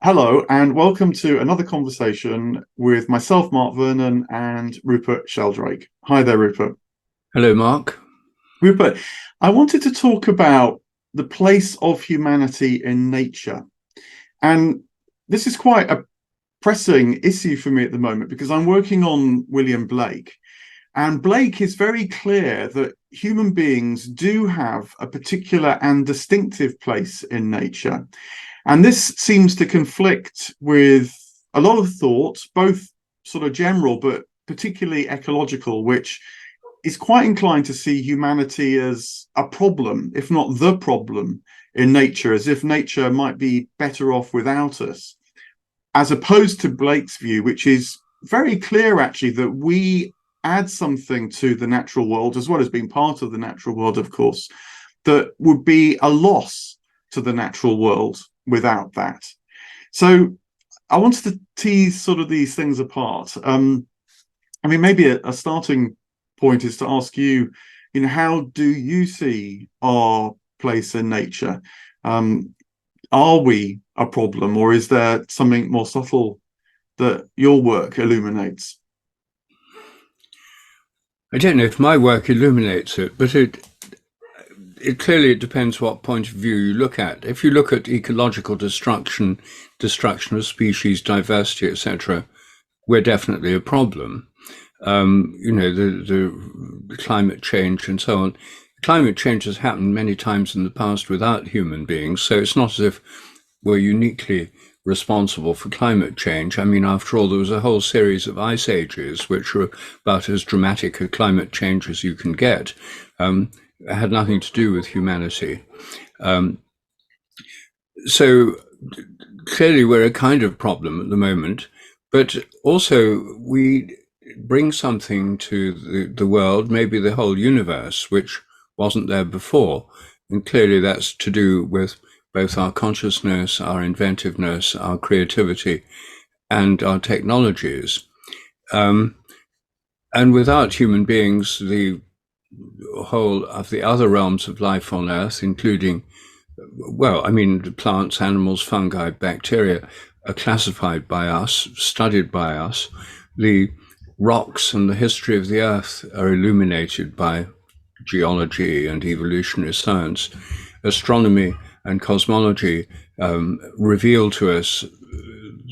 Hello, and welcome to another conversation with myself, Mark Vernon, and Rupert Sheldrake. Hi there, Rupert. Hello, Mark. Rupert, I wanted to talk about the place of humanity in nature. And this is quite a pressing issue for me at the moment because I'm working on William Blake. And Blake is very clear that human beings do have a particular and distinctive place in nature. And this seems to conflict with a lot of thought, both sort of general, but particularly ecological, which is quite inclined to see humanity as a problem, if not the problem in nature, as if nature might be better off without us, as opposed to Blake's view, which is very clear, actually, that we add something to the natural world, as well as being part of the natural world, of course, that would be a loss to the natural world without that. So I wanted to tease sort of these things apart. Maybe a starting point is to ask you, how do you see our place in nature? Are we a problem, or is there something more subtle that your work illuminates? I don't know if my work illuminates it, but it clearly depends what point of view you look at. If you look at ecological destruction of species, diversity, etc., we're definitely a problem. The climate change and so on. Climate change has happened many times in the past without human beings, so it's not as if we're uniquely responsible for climate change. I mean, after all, there was a whole series of ice ages, which were about as dramatic a climate change as you can get. It had nothing to do with humanity. So clearly we're a kind of problem at the moment, but also we bring something to the world, maybe the whole universe, which wasn't there before. And clearly that's to do with both our consciousness, our inventiveness, our creativity, and our technologies. And without human beings, the whole of the other realms of life on Earth, including, plants, animals, fungi, bacteria, are classified by us, studied by us. The rocks and the history of the Earth are illuminated by geology and evolutionary science. Astronomy and cosmology reveal to us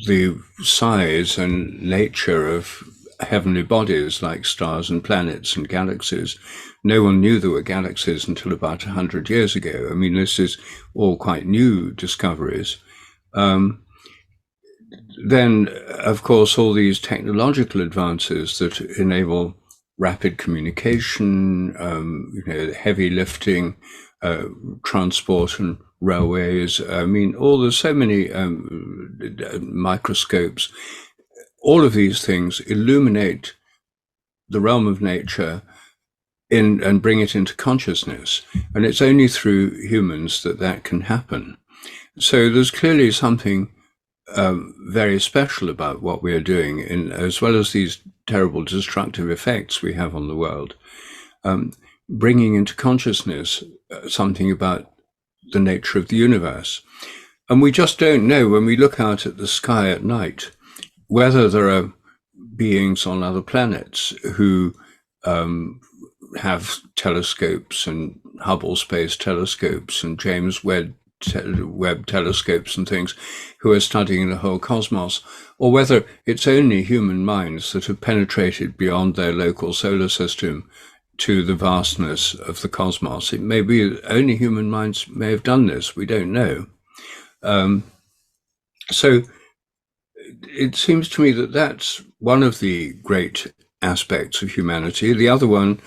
the size and nature of heavenly bodies like stars and planets and galaxies. No one knew there were galaxies until about 100 years ago. I mean, this is all quite new discoveries. Then, of course, all these technological advances that enable rapid communication, heavy lifting, transport and railways. I mean, there's so many microscopes. All of these things illuminate the realm of nature and bring it into consciousness. And it's only through humans that can happen. So there's clearly something very special about what we are doing, as well as these terrible destructive effects we have on the world, bringing into consciousness something about the nature of the universe. And we just don't know when we look out at the sky at night whether there are beings on other planets who have telescopes and Hubble Space Telescopes and James Webb telescopes and things, who are studying the whole cosmos, or whether it's only human minds that have penetrated beyond their local solar system to the vastness of the cosmos. It may be only human minds may have done this. We don't know. So it seems to me that that's one of the great aspects of humanity. The other one,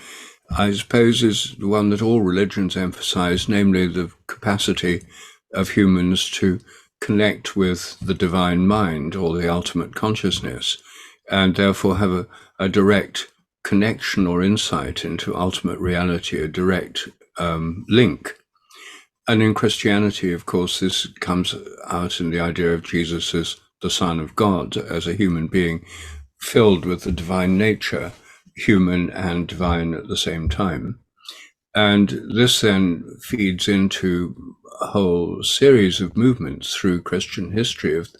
I suppose, is the one that all religions emphasize, namely the capacity of humans to connect with the divine mind or the ultimate consciousness, and therefore have a direct connection or insight into ultimate reality, a direct link. And in Christianity, of course, this comes out in the idea of Jesus as the Son of God, as a human being filled with the divine nature, human and divine at the same time. And this then feeds into a whole series of movements through Christian history of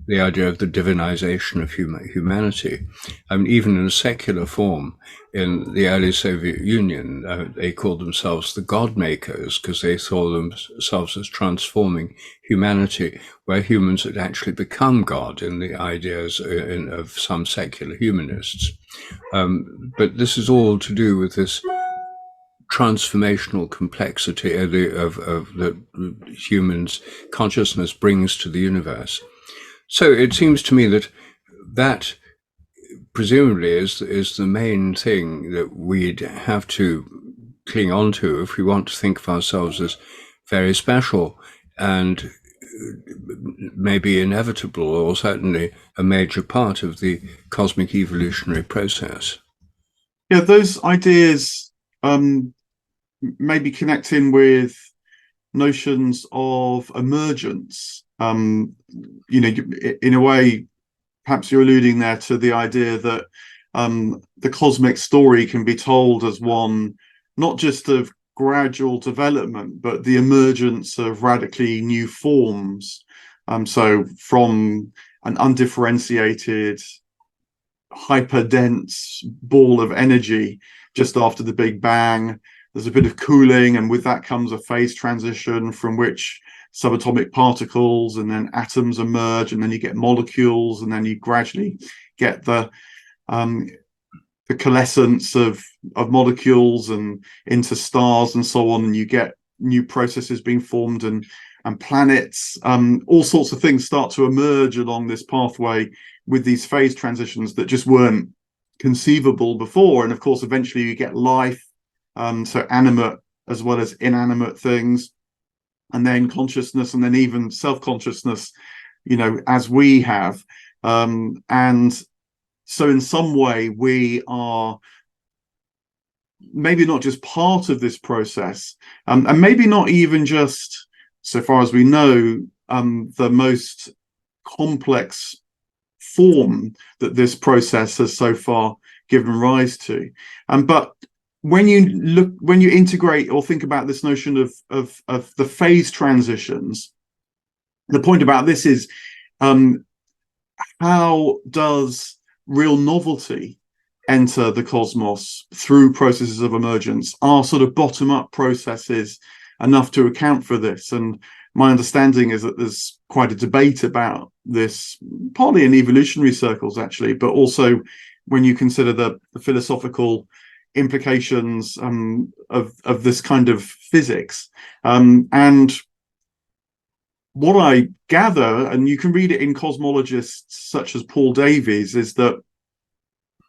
the idea of the divinization of humanity. I mean, even in a secular form, in the early Soviet Union, they called themselves the God makers because they saw themselves as transforming humanity, where humans had actually become God in the ideas of some secular humanists. But this is all to do with this transformational complexity of that humans' consciousness brings to the universe. So it seems to me that that presumably is the main thing that we'd have to cling on to if we want to think of ourselves as very special and maybe inevitable, or certainly a major part of the cosmic evolutionary process. Yeah, those ideas maybe connecting with notions of emergence. In a way, perhaps you're alluding there to the idea that the cosmic story can be told as one not just of gradual development, but the emergence of radically new forms. So from an undifferentiated, hyper-dense ball of energy just after the Big Bang, there's a bit of cooling, and with that comes a phase transition from which subatomic particles and then atoms emerge, and then you get molecules, and then you gradually get the coalescence of molecules and into stars and so on, and you get new processes being formed and planets. All sorts of things start to emerge along this pathway with these phase transitions that just weren't conceivable before. And of course, eventually you get life, so animate as well as inanimate things, and then consciousness, and then even self-consciousness, as we have. And so in some way, we are maybe not just part of this process, and maybe not even just, so far as we know, the most complex form that this process has so far given rise to. But when you integrate or think about this notion of the phase transitions, the point about this is, how does real novelty enter the cosmos through processes of emergence? Are sort of bottom-up processes enough to account for this? And my understanding is that there's quite a debate about this, partly in evolutionary circles, actually, but also when you consider the philosophical implications of this kind of physics. And what I gather, and you can read it in cosmologists such as Paul Davies, is that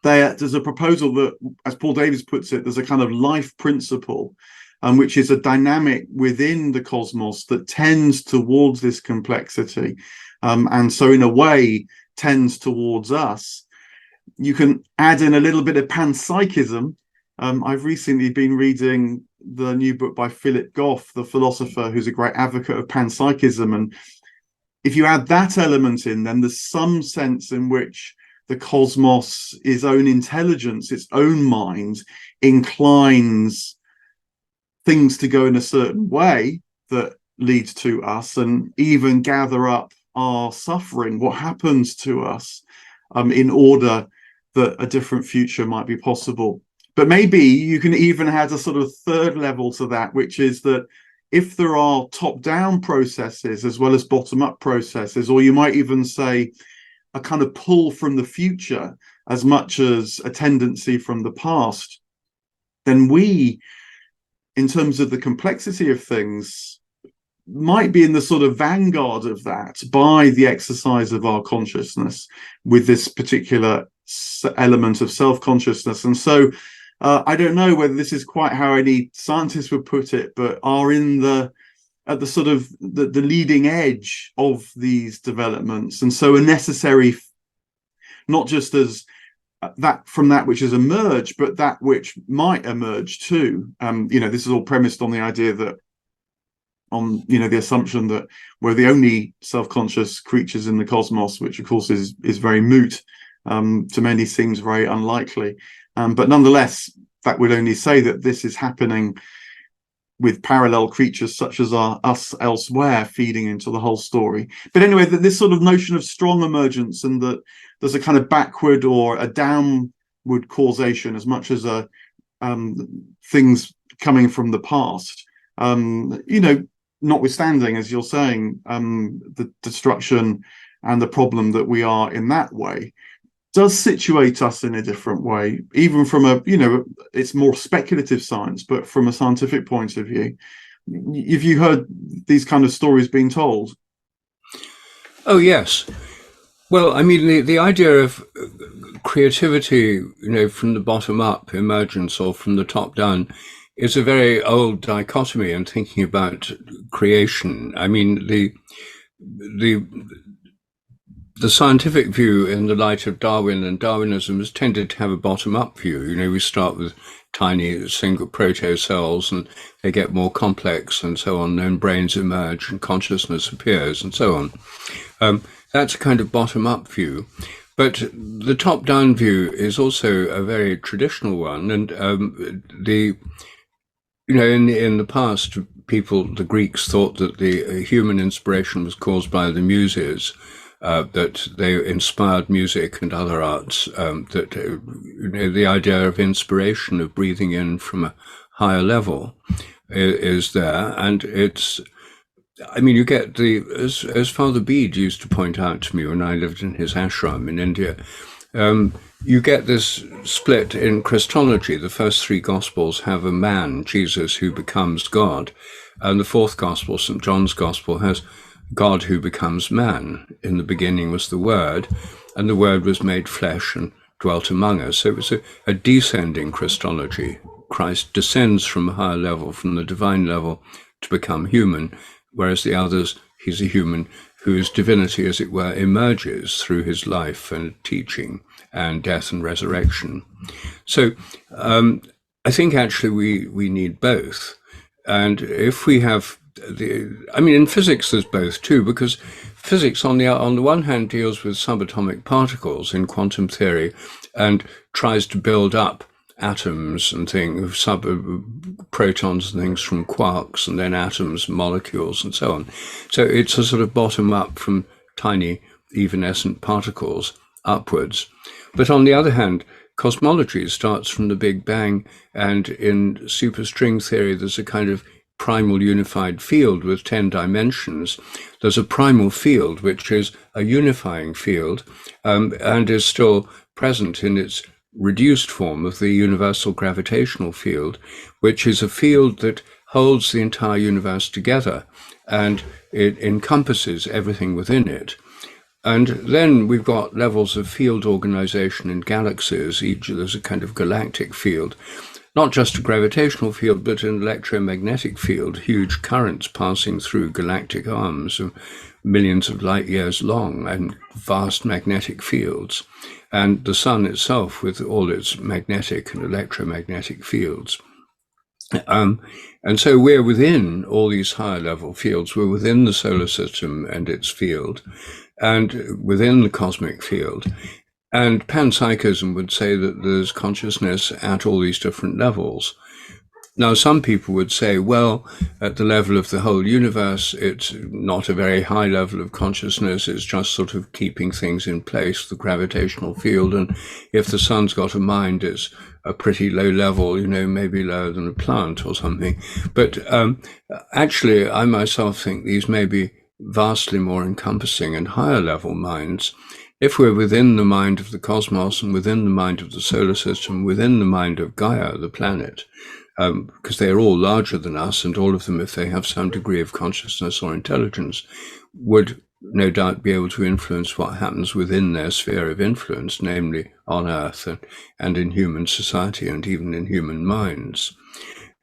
there's a proposal that, as Paul Davies puts it, there's a kind of life principle, which is a dynamic within the cosmos that tends towards this complexity, and so in a way tends towards us. You can add in a little bit of panpsychism. I've recently been reading the new book by Philip Goff, the philosopher who's a great advocate of panpsychism, and if you add that element in, then there's some sense in which the cosmos, its own intelligence, its own mind, inclines things to go in a certain way that leads to us, and even gather up our suffering, what happens to us, in order that a different future might be possible. But maybe you can even add a sort of third level to that, which is that if there are top-down processes as well as bottom-up processes, or you might even say a kind of pull from the future as much as a tendency from the past, then we, in terms of the complexity of things, might be in the sort of vanguard of that by the exercise of our consciousness with this particular element of self-consciousness. And so I don't know whether this is quite how any scientist would put it, but are at the sort of the leading edge of these developments, and so are necessary, not just as that from that which has emerged, but that which might emerge too. This is all premised on the idea that, on the assumption that we're the only self-conscious creatures in the cosmos, which of course is very moot. To many seems very unlikely, but nonetheless that would only say that this is happening with parallel creatures such as us elsewhere feeding into the whole story. But anyway, this sort of notion of strong emergence, and that there's a kind of backward or a downward causation as much as a things coming from the past. Notwithstanding, as you're saying, the destruction and the problem that we are in that way does situate us in a different way, even from it's more speculative science, but from a scientific point of view. Have you heard these kind of stories being told? Oh, yes. Well, I mean, the idea of creativity, from the bottom up, emergence, or from the top down, is a very old dichotomy in thinking about creation. I mean, the scientific view in the light of Darwin and Darwinism has tended to have a bottom-up view. We start with tiny single protocells and they get more complex and so on, then brains emerge and consciousness appears and so on. That's a kind of bottom-up view. But the top-down view is also a very traditional one. And in the past, the Greeks thought that the human inspiration was caused by the muses, that they inspired music and other arts, that the idea of inspiration, of breathing in from a higher level is there. And you get as Father Bede used to point out to me when I lived in his ashram in India, you get this split in Christology. The first three Gospels have a man, Jesus, who becomes God. And the fourth Gospel, St. John's Gospel, has God who becomes man. In the beginning was the Word, and the Word was made flesh and dwelt among us. So it was a descending Christology. Christ descends from a higher level, from the divine level, to become human, whereas the others, he's a human whose divinity, as it were, emerges through his life and teaching and death and resurrection. So I think actually we need both. And if we have in physics there's both too, because physics on the one hand deals with subatomic particles in quantum theory and tries to build up atoms and things, protons and things from quarks, and then atoms, molecules, and so on. So it's a sort of bottom up from tiny evanescent particles upwards. But on the other hand, cosmology starts from the Big Bang, and in superstring theory there's a kind of primal unified field with 10 dimensions. There's a primal field, which is a unifying field, and is still present in its reduced form of the universal gravitational field, which is a field that holds the entire universe together, and it encompasses everything within it. And then we've got levels of field organization in galaxies. There's a kind of galactic field, not just a gravitational field, but an electromagnetic field, huge currents passing through galactic arms of millions of light years long, and vast magnetic fields. And the sun itself with all its magnetic and electromagnetic fields. And so we're within all these higher level fields. We're within the solar system and its field, and within the cosmic field. And Panpsychism would say that there's consciousness at all these different levels. Now, some people would say, well, at the level of the whole universe, it's not a very high level of consciousness. It's just sort of keeping things in place, the gravitational field. And if the sun's got a mind, it's a pretty low level, maybe lower than a plant or something. But actually, I myself think these may be vastly more encompassing and higher level minds. If we're within the mind of the cosmos and within the mind of the solar system, within the mind of Gaia, the planet, because they are all larger than us, and all of them, if they have some degree of consciousness or intelligence, would no doubt be able to influence what happens within their sphere of influence, namely on Earth and in human society and even in human minds.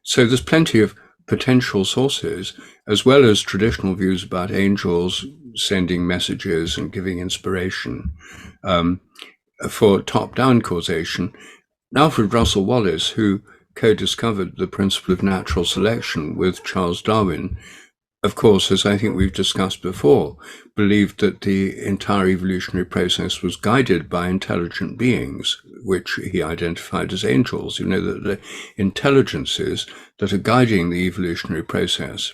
So there's plenty of potential sources, as well as traditional views about angels sending messages and giving inspiration for top-down causation. Alfred Russel Wallace, who co-discovered the principle of natural selection with Charles Darwin, of course, as I think we've discussed before, believed that the entire evolutionary process was guided by intelligent beings which he identified as angels, the intelligences that are guiding the evolutionary process.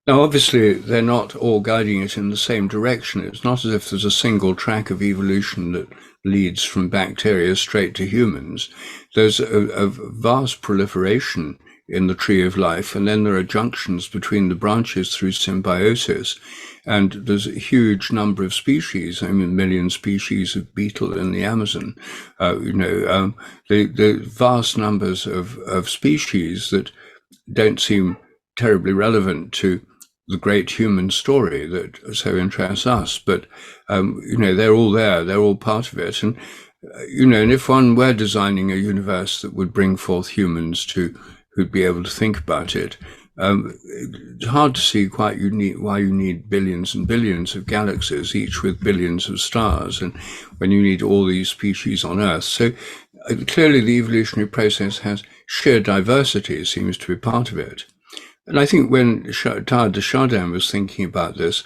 Now, obviously, they're not all guiding it in the same direction. It's not as if there's a single track of evolution that leads from bacteria straight to humans. There's a vast proliferation in the tree of life, and then there are junctions between the branches through symbiosis. And there's a huge number of species, a million species of beetle in the Amazon, the vast numbers of species that don't seem terribly relevant to the great human story that so interests us. But, they're all there, they're all part of it. And, and if one were designing a universe that would bring forth humans who'd be able to think about it, it's hard to see why you need billions and billions of galaxies, each with billions of stars, and when you need all these species on Earth. So clearly the evolutionary process has sheer diversity, seems to be part of it. And I think when Teilhard de Chardin was thinking about this,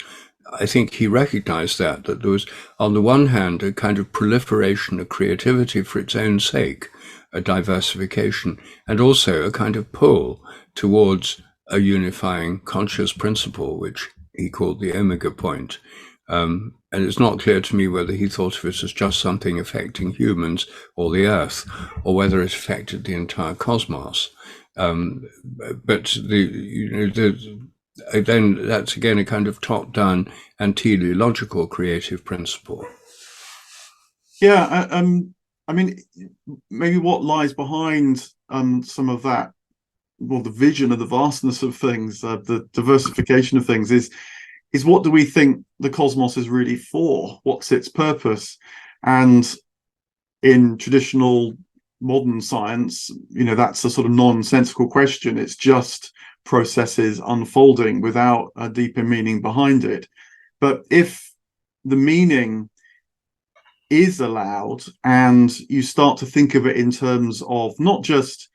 I think he recognized that there was, on the one hand, a kind of proliferation of creativity for its own sake, a diversification, and also a kind of pull towards a unifying conscious principle, which he called the omega point. And it's not clear to me whether he thought of it as just something affecting humans or the Earth, or whether it affected the entire cosmos. But then that's again a kind of top-down and teleological creative principle. Yeah, I mean, maybe what lies behind some of that, well, the vision of the vastness of things, the diversification of things, is what do we think the cosmos is really for? What's its purpose? And in traditional modern science, that's a sort of nonsensical question. It's just processes unfolding without a deeper meaning behind it. But if the meaning is allowed and you start to think of it in terms of not just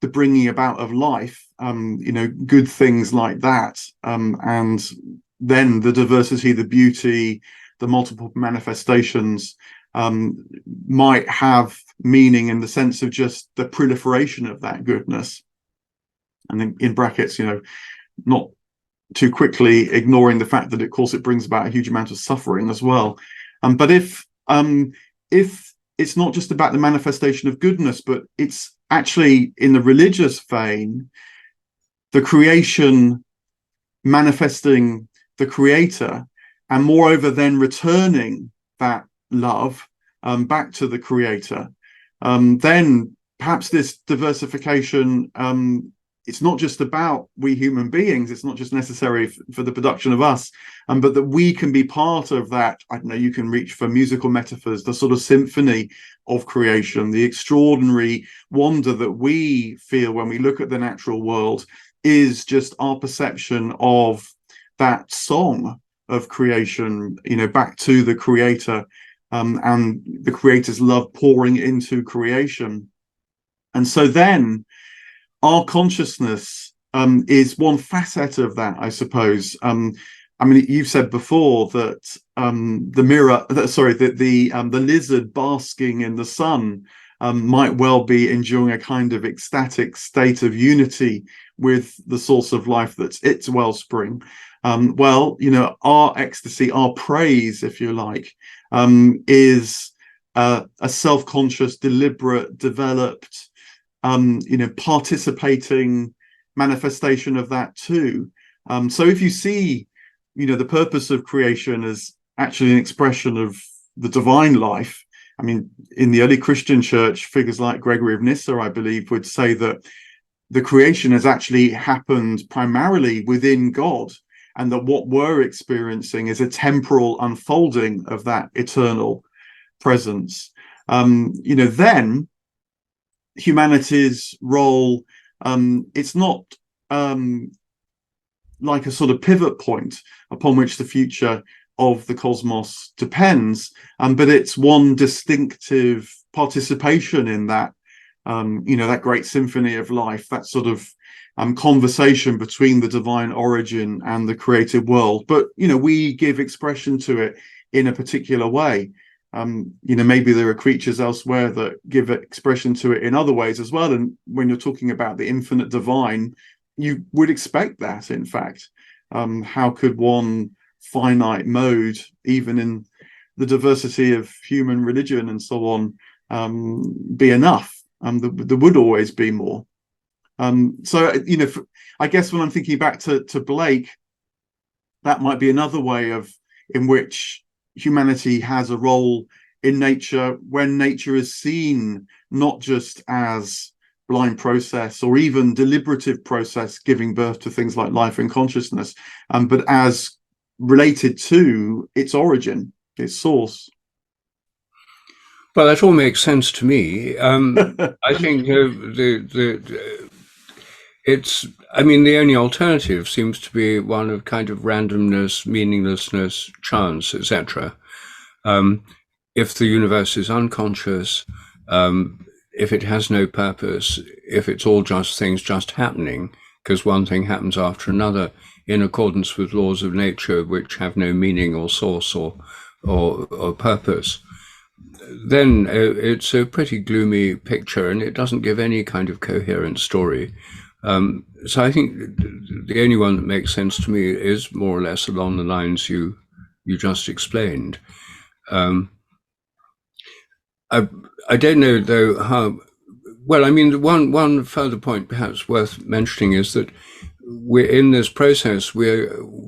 the bringing about of life, good things like that, and then the diversity, the beauty, the multiple manifestations might have meaning in the sense of just the proliferation of that goodness. And in brackets, not too quickly ignoring the fact that, of course, it brings about a huge amount of suffering as well. But if it's not just about the manifestation of goodness, but it's actually in the religious vein, the creation manifesting the creator, and moreover then returning that love back to the creator, then perhaps this diversification, it's not just about we human beings, it's not just necessary for the production of us, but that we can be part of that. I don't know, you can reach for musical metaphors, the sort of symphony of creation, the extraordinary wonder that we feel when we look at the natural world is just our perception of that song of creation, back to the creator, and the creator's love pouring into creation. And so then our consciousness is one facet of that, I suppose. You've said before that the lizard basking in the sun might well be enjoying a kind of ecstatic state of unity with the source of life that's its wellspring. Our ecstasy, our praise, if you like, is a self-conscious, deliberate, developed, participating manifestation of that too. So if you see, the purpose of creation as actually an expression of the divine life, in the early Christian church, figures like Gregory of Nyssa, I believe, would say that the creation has actually happened primarily within God, and that what we're experiencing is a temporal unfolding of that eternal presence. Then humanity's role, it's not like a sort of pivot point upon which the future of the cosmos depends, but it's one distinctive participation in that, that great symphony of life, that sort of conversation between the divine origin and the created world. But we give expression to it in a particular way. Maybe there are creatures elsewhere that give expression to it in other ways as well. And when you're talking about the infinite divine, you would expect that, in fact. How could one finite mode, even in the diversity of human religion and so on, be enough? There would always be more. I guess when I'm thinking back to Blake, that might be another way in which humanity has a role in nature, when nature is seen not just as blind process or even deliberative process giving birth to things like life and consciousness, but as related to its origin, its source. Well, that all makes sense to me. I think the only alternative seems to be one of kind of randomness, meaninglessness, chance, etc. If the universe is unconscious, if it has no purpose, if it's all just things just happening, because one thing happens after another in accordance with laws of nature which have no meaning or source or purpose, then it's a pretty gloomy picture, and it doesn't give any kind of coherent story. So I think the only one that makes sense to me is more or less along the lines you just explained. I don't know though how well. I mean, one further point perhaps worth mentioning is that we're in this process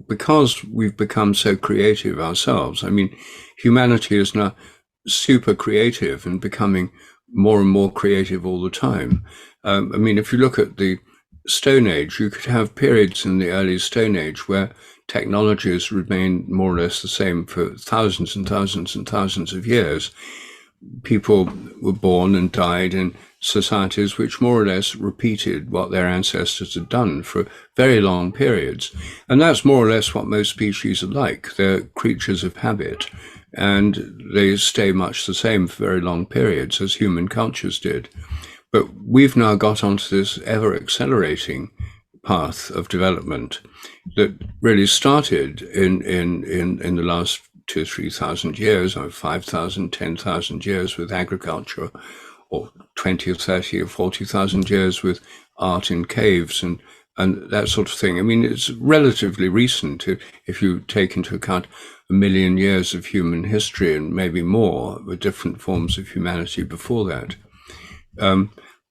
because we've become so creative ourselves. I mean, humanity is now super creative and becoming more and more creative all the time. If you look at the Stone Age, you could have periods in the early Stone Age where technologies remained more or less the same for thousands and thousands and thousands of years. People were born and died in societies which more or less repeated what their ancestors had done for very long periods. And that's more or less what most species are like. They're creatures of habit, and they stay much the same for very long periods as human cultures did. But we've now got onto this ever accelerating path of development that really started in the last 2,000 or 3,000 years, or 5,000, 10,000 years with agriculture, or 20 or 30 or 40,000 years with art in caves and that sort of thing. I mean, it's relatively recent if you take into account 1 million years of human history and maybe more with different forms of humanity before that.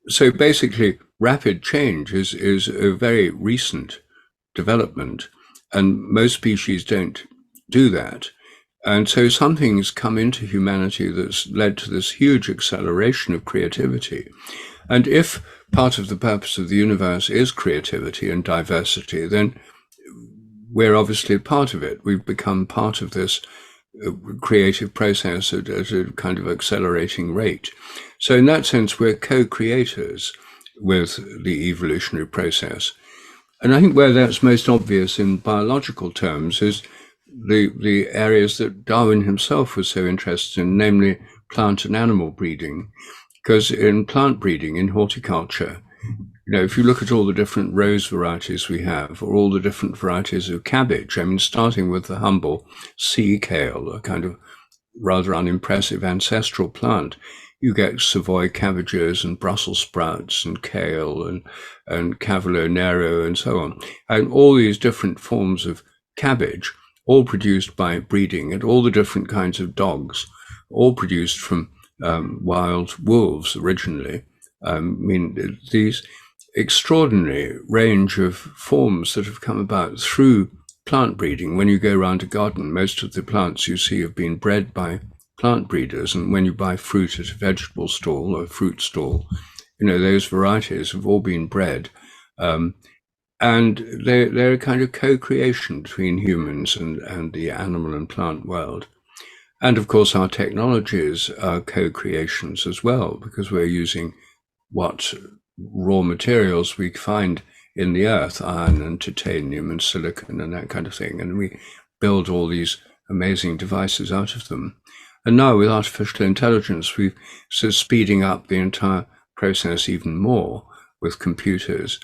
So basically, rapid change is a very recent development, and most species don't do that. And so something's come into humanity that's led to this huge acceleration of creativity. And if part of the purpose of the universe is creativity and diversity, then we're obviously part of it. We've become part of this creative process at a kind of accelerating rate. So in that sense, we're co-creators with the evolutionary process. And I think where that's most obvious in biological terms is the areas that Darwin himself was so interested in, namely plant and animal breeding. Because in plant breeding, in horticulture, if you look at all the different rose varieties we have, or all the different varieties of cabbage, I mean, starting with the humble sea kale, a kind of rather unimpressive ancestral plant, you get Savoy cabbages and Brussels sprouts and kale and Cavolo Nero and so on. And all these different forms of cabbage, all produced by breeding, and all the different kinds of dogs, all produced from wild wolves originally. These extraordinary range of forms that have come about through plant breeding. When you go around a garden, most of the plants you see have been bred by plant breeders, and when you buy fruit at a vegetable stall or a fruit stall, those varieties have all been bred. And they're a kind of co-creation between humans and the animal and plant world. And of course, our technologies are co-creations as well, because we're using what raw materials we find in the earth, iron and titanium and silicon and that kind of thing. And we build all these amazing devices out of them. And now with artificial intelligence, we're speeding up the entire process even more with computers.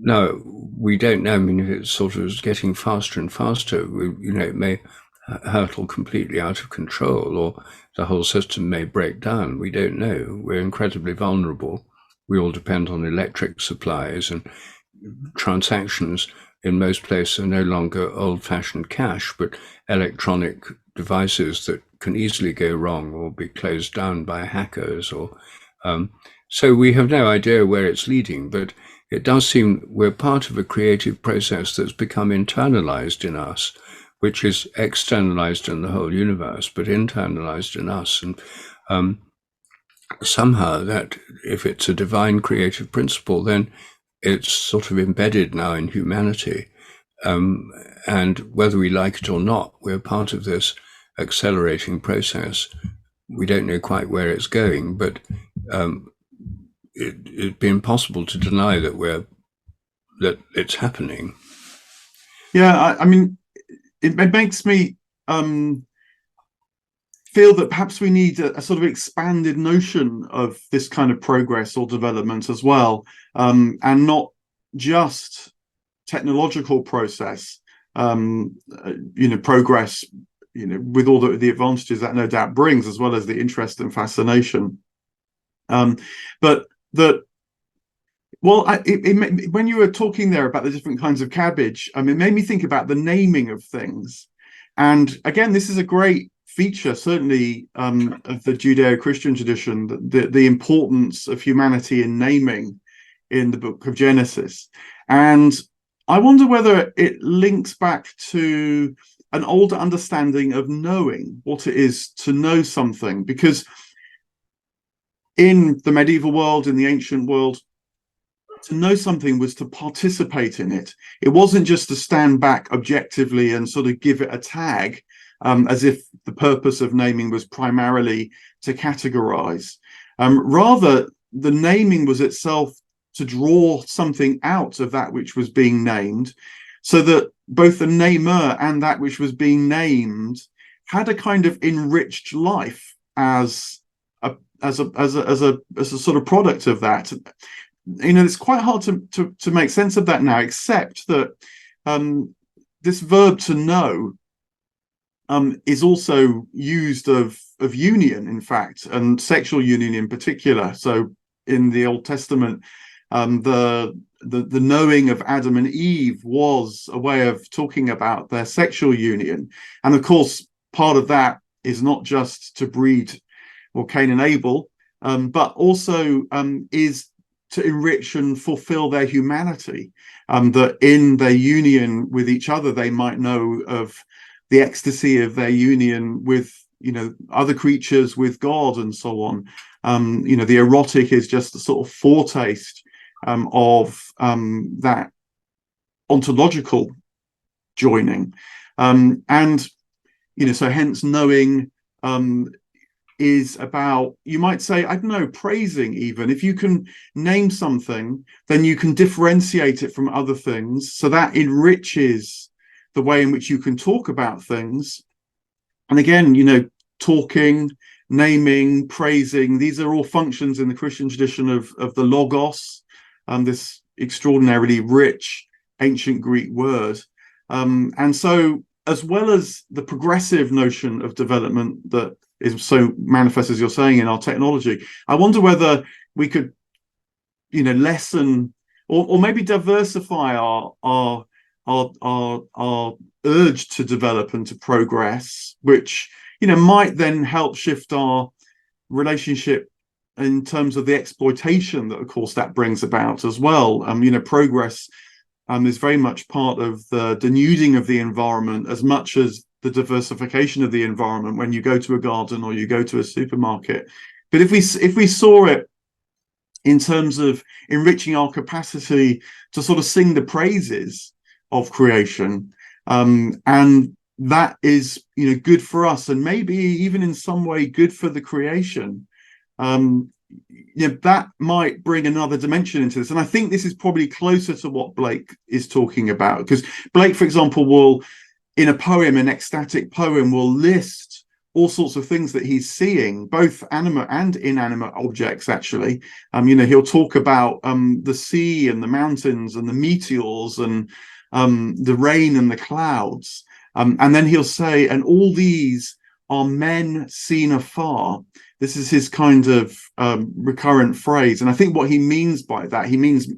Now, we don't know, if it's sort of getting faster and faster. It may hurtle completely out of control, or the whole system may break down. We don't know. We're incredibly vulnerable. We all depend on electric supplies, and transactions in most places are no longer old-fashioned cash, but electronic devices that can easily go wrong or be closed down by hackers. So we have no idea where it's leading, but it does seem we're part of a creative process that's become internalized in us, which is externalized in the whole universe, but internalized in us. And somehow that, if it's a divine creative principle, then it's sort of embedded now in humanity. And whether we like it or not, we're part of this accelerating process. We don't know quite where it's going, but it'd be impossible to deny that it's happening. Yeah, I mean, it makes me feel that perhaps we need a sort of expanded notion of this kind of progress or development as well, and not just technological process, progress, with all the advantages that no doubt brings, as well as the interest and fascination. But that, well, when you were talking there about the different kinds of cabbage, it made me think about the naming of things. And again, this is a great feature, certainly, of the Judeo-Christian tradition, the importance of humanity in naming in the book of Genesis. And I wonder whether it links back to an older understanding of knowing, what it is to know something. Because in the medieval world, in the ancient world, to know something was to participate in it. It wasn't just to stand back objectively and sort of give it a tag, as if the purpose of naming was primarily to categorize. Rather, the naming was itself to draw something out of that which was being named, so that both the namer and that which was being named had a kind of enriched life as a sort of product of that. It's quite hard to make sense of that now, except that this verb to know is also used of union, in fact, and sexual union in particular. So in the Old Testament, the knowing of Adam and Eve was a way of talking about their sexual union. And of course, part of that is not just to breed, or Cain and Abel, but also is to enrich and fulfill their humanity, that in their union with each other, they might know of the ecstasy of their union with, other creatures, with God, and so on. The erotic is just a sort of foretaste of that ontological joining. So hence knowing is about, you might say, I don't know, praising even. If you can name something, then you can differentiate it from other things. So that enriches the way in which you can talk about things. And again, talking, naming, praising, these are all functions in the Christian tradition of the logos, this extraordinarily rich ancient Greek word. And so, as well as the progressive notion of development that is so manifest, as you're saying, in our technology, I wonder whether we could, lessen or maybe diversify our urge to develop and to progress, which might then help shift our relationship in terms of the exploitation that, of course, that brings about as well. Progress is very much part of the denuding of the environment, as much as the diversification of the environment when you go to a garden or you go to a supermarket. But if we saw it in terms of enriching our capacity to sort of sing the praises of creation, and that is good for us, and maybe even in some way good for the creation, that might bring another dimension into this. And I think this is probably closer to what Blake is talking about, because Blake, for example, will, in a poem, an ecstatic poem, will list all sorts of things that he's seeing, both animate and inanimate objects, actually. He'll talk about the sea and the mountains and the meteors and the rain and the clouds. And then he'll say, and all these are men seen afar. This is his kind of recurrent phrase. And I think what he means by that, he means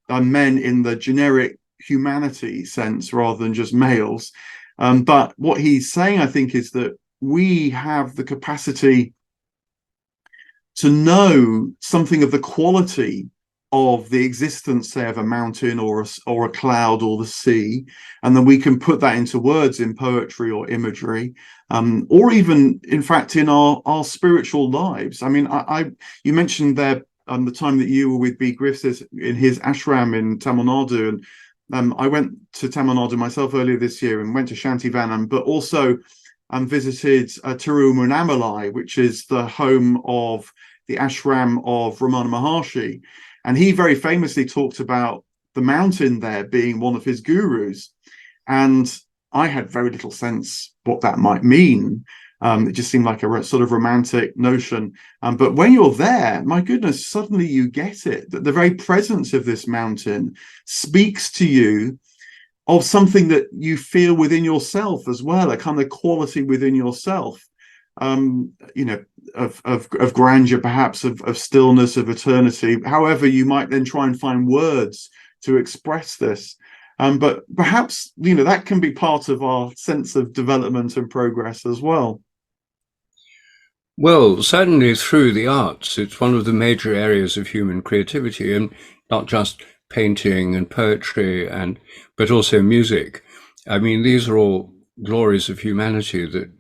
men in the generic humanity sense rather than just males. But what he's saying, I think, is that we have the capacity to know something of the quality of the existence, say, of a mountain or a cloud or the sea, and then we can put that into words in poetry or imagery, or even, in fact, in our spiritual lives. I mean, you mentioned there the time that you were with B. Griffiths in his ashram in Tamil Nadu, and I went to Tamil Nadu myself earlier this year and went to Shantivanam, but also visited Tiruvannamalai, which is the home of the ashram of Ramana Maharshi. And he very famously talked about the mountain there being one of his gurus. And I had very little sense what that might mean. It just seemed like a sort of romantic notion. But when you're there, my goodness, suddenly you get it, that the very presence of this mountain speaks to you of something that you feel within yourself as well, a kind of quality within yourself. Of grandeur, perhaps of stillness, of eternity. However, you might then try and find words to express this. But perhaps, that can be part of our sense of development and progress as well. Well, certainly through the arts, it's one of the major areas of human creativity, and not just painting and poetry, but also music. I mean, these are all glories of humanity that,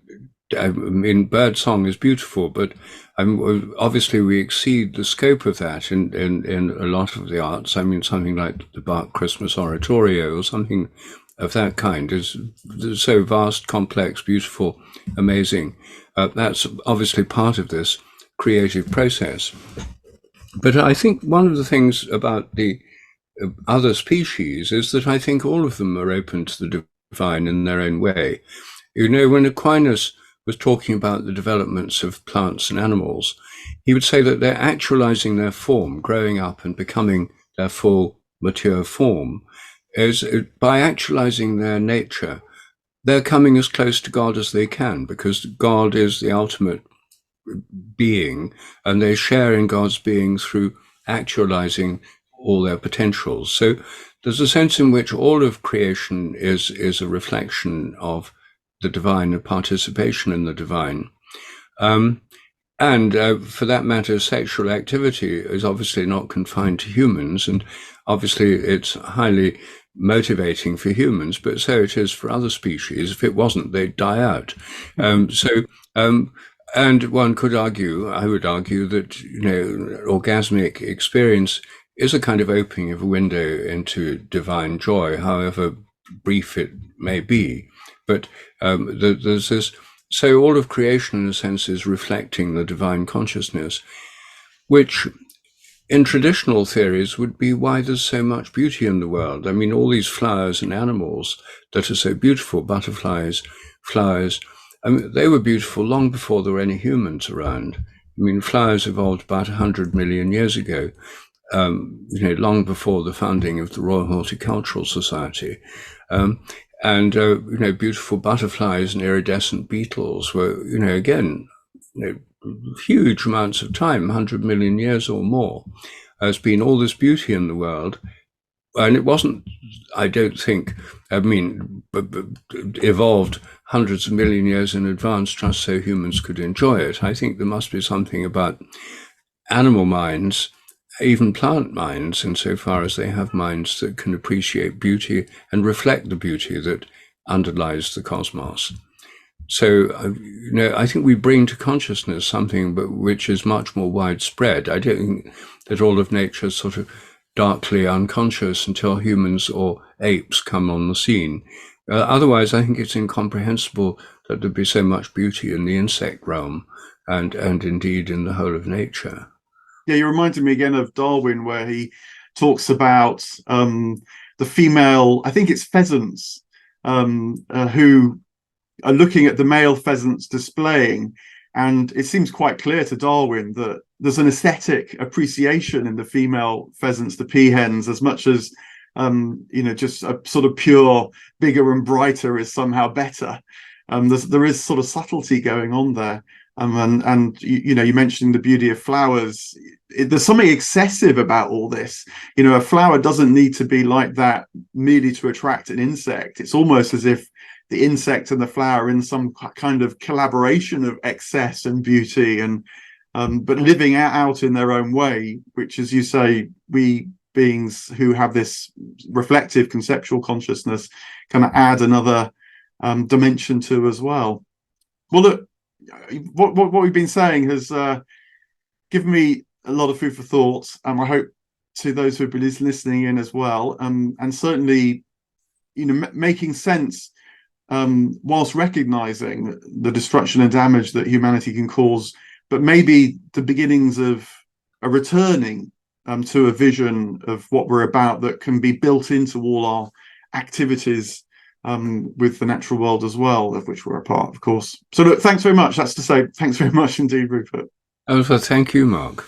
I mean, birdsong is beautiful, but obviously we exceed the scope of that in a lot of the arts. I mean, something like the Bach Christmas Oratorio or something of that kind is so vast, complex, beautiful, amazing. That's obviously part of this creative process. But I think one of the things about the other species is that I think all of them are open to the divine in their own way. When Aquinas was talking about the developments of plants and animals, he would say that they're actualizing their form, growing up and becoming their full mature form. Is by actualizing their nature, they're coming as close to God as they can, because God is the ultimate being, and they share in God's being through actualizing all their potentials. So there's a sense in which all of creation is a reflection of the divine, a participation in the divine. And for that matter, sexual activity is obviously not confined to humans, and obviously it's highly motivating for humans, but so it is for other species. If it wasn't, they'd die out. And one could argue, I would argue, that orgasmic experience is a kind of opening of a window into divine joy, however brief it may be. But there's this. So all of creation, in a sense, is reflecting the divine consciousness, which in traditional theories would be why there's so much beauty in the world. I mean, all these flowers and animals that are so beautiful, butterflies, flowers, they were beautiful long before there were any humans around. I mean, flowers evolved about 100 million years ago, long before the founding of the Royal Horticultural Society. And beautiful butterflies and iridescent beetles were, again, huge amounts of time, 100 million years or more. There's been all this beauty in the world. And it wasn't, I don't think, evolved hundreds of million years in advance just so humans could enjoy it. I think there must be something about animal minds, even plant minds, insofar as they have minds that can appreciate beauty and reflect the beauty that underlies the cosmos. So, I think we bring to consciousness something which is much more widespread. I don't think that all of nature is sort of darkly unconscious until humans or apes come on the scene. Otherwise, I think it's incomprehensible that there'd be so much beauty in the insect realm and indeed in the whole of nature. Yeah, you reminded me again of Darwin, where he talks about the female, I think it's pheasants, who are looking at the male pheasants displaying. And it seems quite clear to Darwin that there's an aesthetic appreciation in the female pheasants, the peahens, as much as just a sort of pure bigger and brighter is somehow better. There is sort of subtlety going on there. And you mentioning the beauty of flowers. There's something excessive about all this. A flower doesn't need to be like that merely to attract an insect. It's almost as if the insect and the flower are in some kind of collaboration of excess and beauty, and but living out in their own way, which, as you say, we beings who have this reflective conceptual consciousness kind of add another dimension to as well. Well, look, what we've been saying has given me a lot of food for thought. I hope to those who've been listening in as well, and certainly, making sense whilst recognizing the destruction and damage that humanity can cause, but maybe the beginnings of a returning to a vision of what we're about that can be built into all our activities with the natural world as well, of which we're a part, of course. So look, thanks very much. That's to say, thanks very much indeed, Rupert. Oh, well, thank you, Mark.